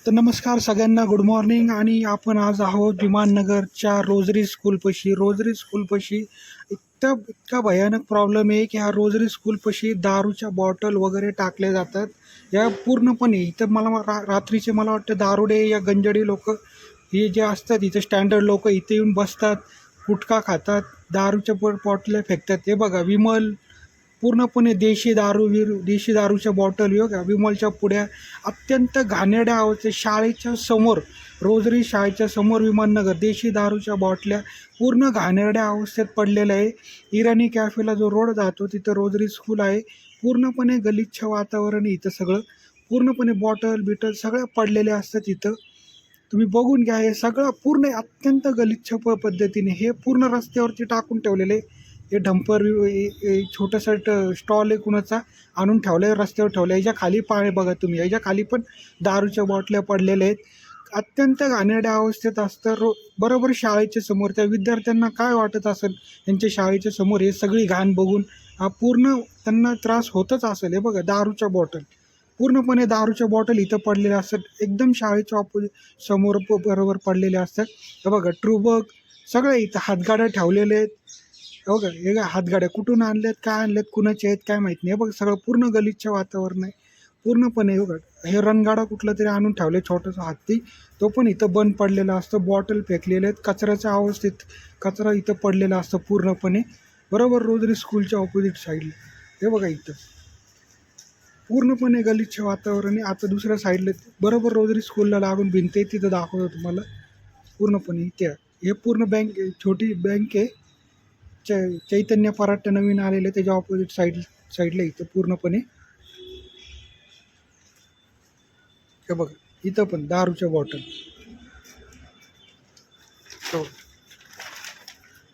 तर नमस्कार सगळ्यांना, गुड मॉर्निंग. आणि आपण आज आहोत विमाननगरच्या रोजरी स्कूलपाशी. रोजरी स्कूलपाशी इतका इतका भयानक प्रॉब्लेम आहे की ह्या रोजरी स्कूलपाशी दारूच्या बॉटल वगैरे टाकल्या जातात. या पूर्णपणे इथं रात्रीचे मला वाटतं दारुडे या गंजडी लोक हे जे असतात इथं स्टँडर्ड लोक इथे येऊन बसतात, गुटखा खातात, दारूच्या बॉटल्या फेकतात. हे बघा विमल, पूर्णपणे देशी दारूच्या बॉटल बघा, विमलच्या पुड्या अत्यंत घाणेरड्या अवस्थेत शाळेच्या समोर, रोजरी शाळेच्या समोर विमाननगर देशी दारूच्या बॉटल्या पूर्ण घाणेरड्या अवस्थेत पडलेल्या आहे. इराणी कॅफेला जो रोड जातो तिथं रोजरी स्कूल आहे. पूर्णपणे गलिच्छ वातावरण आहे इथं. सगळं पूर्णपणे बॉटल बिटल सगळ्या पडलेल्या असतात इथं. तुम्ही बघून घ्या, हे सगळं पूर्ण अत्यंत गलिच्छ पद्धतीने हे पूर्ण रस्त्यावरती टाकून ठेवलेले. हे डंपर छोटंसं स्टॉल आहे कुणाचा, आणून ठेवलं आहे, रस्त्यावर ठेवलं आहे. याच्या खाली पाणी बघा तुम्ही, याच्या खाली पण दारूच्या बॉटल्या पडलेल्या आहेत. अत्यंत घाणेरड्या अवस्थेत असतं. बरोबर शाळेच्या समोर त्या विद्यार्थ्यांना काय वाटत असेल, यांच्या शाळेच्या समोर हे सगळी घाण बघून हा पूर्ण त्यांना त्रास होतच असेल. हे बघा दारूच्या बॉटल, पूर्णपणे दारूच्या बॉटल इथं पडलेल्या असतात, एकदम शाळेच्या समोर बरोबर पडलेले असतात. हे बघा ट्रूबग सगळे इथं हातगाड्या ठेवलेले आहेत. हे बघा, हे हातगाड्या कुठून आणल्यात, काय आणल्यात, कुणाचे आहेत काय माहीत नाही. हे बघा सगळं पूर्ण गलिच्छ वातावरण आहे पूर्णपणे. हे बघा, हे रणगाडा कुठला तरी आणून ठेवले, छोटासा हत्ती, तो पण इथं बंद पडलेला असतं. बॉटल फेकलेले आहेत, कचऱ्याच्या अवस्थेत कचरा इथं पडलेला असतं पूर्णपणे. बरोबर रोजरी स्कूलच्या ऑपोजिट साईडला हे बघा इथं पूर्णपणे गलिच्छ वातावरण आहे. आता दुसऱ्या साईडला बरोबर रोजरी स्कूलला लागून भिंत आहे, तिथं दाखवतो तुम्हाला पूर्णपणे. इथे हे पूर्ण बँक, छोटी बँक आहे, चैतन्य पराठा नवीन आलेले, त्याच्या ऑपोजिट साईडला इथं पूर्णपणे. हे बघा इथं पण दारूच्या बॉटल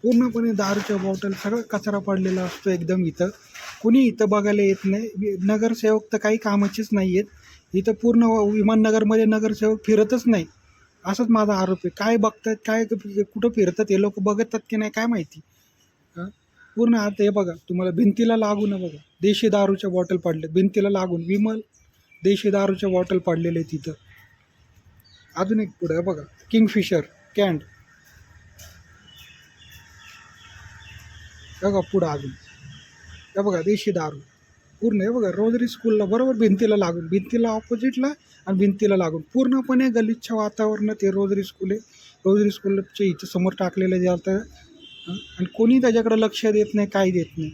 पूर्णपणे दारूच्या बॉटल सगळं कचरा पडलेला असतो एकदम. इथं कुणी इथं बघायला येत नाही. नगरसेवक तर काही कामाचेच नाही आहेत इथं. पूर्ण विमाननगरमध्ये नगरसेवक फिरतच नाही, असंच माझा आरोप आहे. काय बघतात, काय कुठं फिरतात हे लोक, बघतात की नाही काय माहिती. हां, पूर्ण आता हे बघा तुम्हाला भिंतीला लागून बघा देशी दारूच्या बॉटल पडल्या, भिंतीला लागून विमल देशी दारूच्या बॉटल पडलेले तिथं. अजून एक पुढे बघा किंगफिशर कॅन्ड, बघा पुढं अजून हे बघा देशी दारू पूर्ण. हे बघा रोजरी स्कूलला बरोबर भिंतीला लागून, भिंतीला ऑपोजिटला आणि भिंतीला लागून पूर्णपणे गलिच्छ वातावरण ते रोजरी स्कूल आहे. रोजरी स्कूलच्या इथं समोर टाकलेलं जातं आणि कोणी त्याच्याकडे लक्ष देत नाही, काही देत नाही.